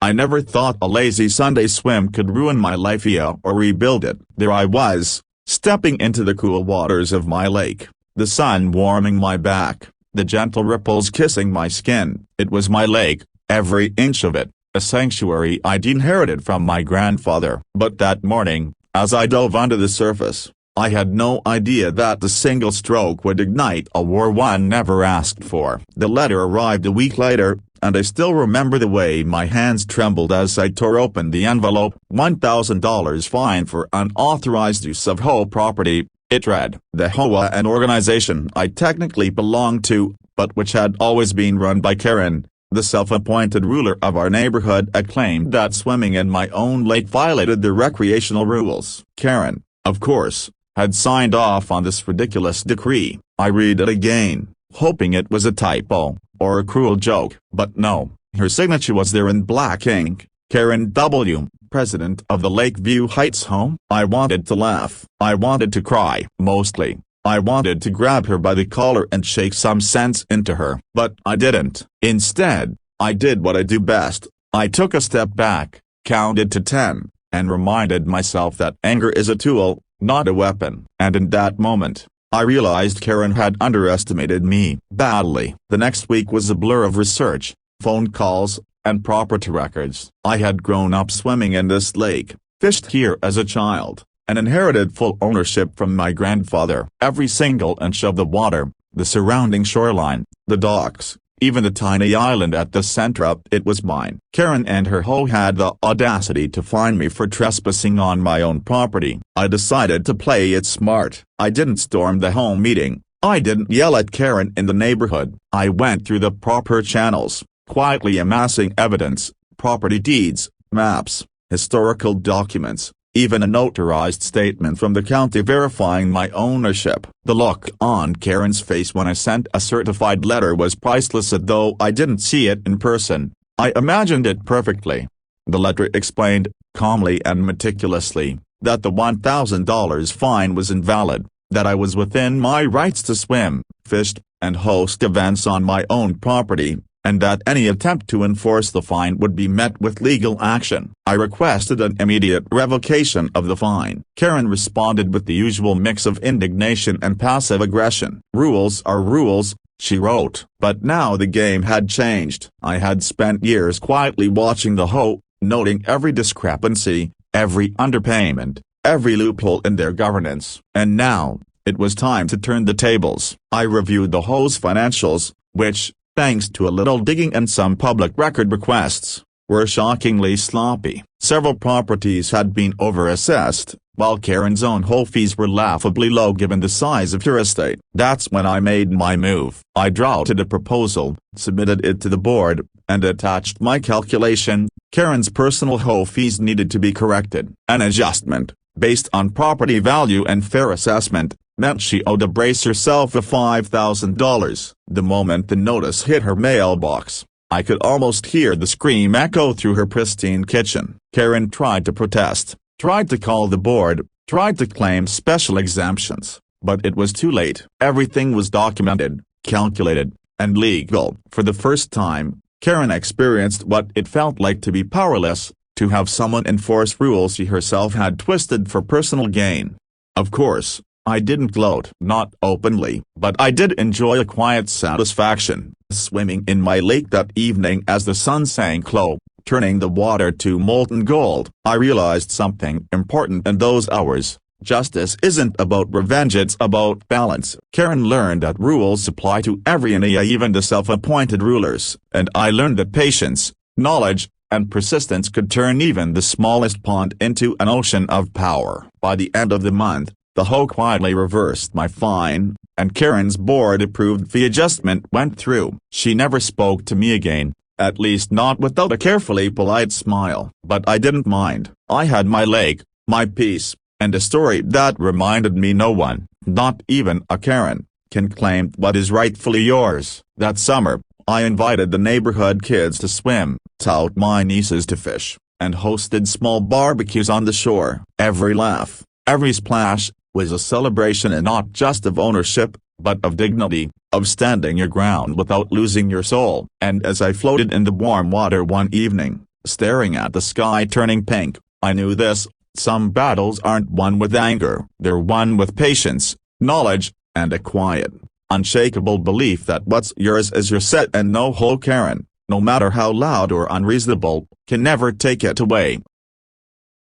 I never thought a lazy Sunday swim could ruin my life or rebuild it. There I was, stepping into the cool waters of my lake, the sun warming my back, the gentle ripples kissing my skin. It was my lake, every inch of it, a sanctuary I'd inherited from my grandfather. But that morning, as I dove under the surface, I had no idea that the single stroke would ignite a war one never asked for. The letter arrived a week later, and I still remember the way my hands trembled as I tore open the envelope. $1,000 fine for unauthorized use of HOA property, it read. The HOA, an organization I technically belonged to, but which had always been run by Karen, the self-appointed ruler of our neighborhood, claimed that swimming in my own lake violated the recreational rules. Karen, of course, had signed off on this ridiculous decree. I read it again, hoping it was a typo, or a cruel joke. But no, her signature was there in black ink. Karen W., president of the Lakeview Heights home. I wanted to laugh. I wanted to cry. Mostly, I wanted to grab her by the collar and shake some sense into her. But I didn't. Instead, I did what I do best. I took a step back, counted to 10, and reminded myself that anger is a tool, not a weapon. And in that moment, I realized Karen had underestimated me badly. The next week was a blur of research, phone calls, and property records. I had grown up swimming in this lake, fished here as a child, and inherited full ownership from my grandfather. Every single inch of the water, the surrounding shoreline, the docks, even the tiny island at the center of it was mine. Karen and her hoe had the audacity to fine me for trespassing on my own property. I decided to play it smart. I didn't storm the home meeting. I didn't yell at Karen in the neighborhood. I went through the proper channels, quietly amassing evidence, property deeds, maps, historical documents, even a notarized statement from the county verifying my ownership. The look on Karen's face when I sent a certified letter was priceless. Though I didn't see it in person, I imagined it perfectly. The letter explained, calmly and meticulously, that the $1,000 fine was invalid, that I was within my rights to swim, fish, and host events on my own property, and that any attempt to enforce the fine would be met with legal action. I requested an immediate revocation of the fine. Karen responded with the usual mix of indignation and passive aggression. "Rules are rules," she wrote. But now the game had changed. I had spent years quietly watching the HOA, noting every discrepancy, every underpayment, every loophole in their governance. And now, it was time to turn the tables. I reviewed the HOA's financials, which, thanks to a little digging and some public record requests, were shockingly sloppy. Several properties had been overassessed, while Karen's own HOA fees were laughably low given the size of her estate. That's when I made my move. I drafted a proposal, submitted it to the board, and attached my calculation. Karen's personal HOA fees needed to be corrected. An adjustment, based on property value and fair assessment, meant she owed to brace herself of $5,000. The moment the notice hit her mailbox, I could almost hear the scream echo through her pristine kitchen. Karen tried to protest, tried to call the board, tried to claim special exemptions, but it was too late. Everything was documented, calculated, and legal. For the first time, Karen experienced what it felt like to be powerless, to have someone enforce rules she herself had twisted for personal gain. Of course, I didn't gloat. Not openly, but I did enjoy a quiet satisfaction, swimming in my lake that evening as the sun sank low, turning the water to molten gold. I realized something important in those hours. Justice isn't about revenge, it's about balance. Karen learned that rules apply to everyone, even the self-appointed rulers, and I learned that patience, knowledge, and persistence could turn even the smallest pond into an ocean of power. By the end of the month, the HOA quietly reversed my fine, and Karen's board-approved fee adjustment went through. She never spoke to me again, at least not without a carefully polite smile. But I didn't mind. I had my lake, my peace, and a story that reminded me no one, not even a Karen, can claim what is rightfully yours. That summer, I invited the neighborhood kids to swim, taught my nieces to fish, and hosted small barbecues on the shore. Every laugh, every splash, was a celebration, and not just of ownership, but of dignity, of standing your ground without losing your soul. And as I floated in the warm water one evening, staring at the sky turning pink. I knew this: some battles aren't won with anger. They're won with patience, knowledge, and a quiet, unshakable belief that what's yours is your set and no whole Karen, no matter how loud or unreasonable, can never take it away.